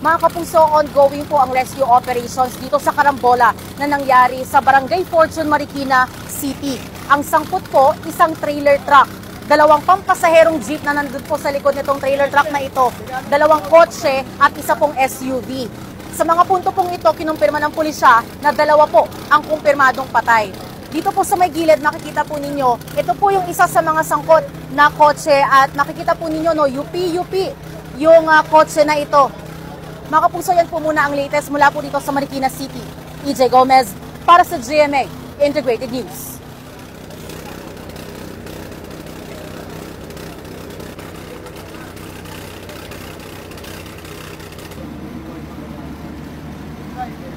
Mga kapuso, ongoing po ang rescue operations dito sa Carambola na nangyari sa Barangay Fortune, Marikina City. Ang sangkot po, isang trailer truck. Dalawang pampasaherong jeep na nandun po sa likod nitong trailer truck na ito. Dalawang kotse at isa pong SUV. Sa mga punto pong ito, kinumpirma ng pulisya na dalawa po ang kumpirmadong patay. Dito po sa may gilid, makikita po ninyo, ito po yung isa sa mga sangkot na kotse at makikita po ninyo, no, UP yung kotse na ito. Mga kapuso, yan po muna ang latest mula po dito sa Marikina City. EJ Gomez para sa GMA Integrated News. Right.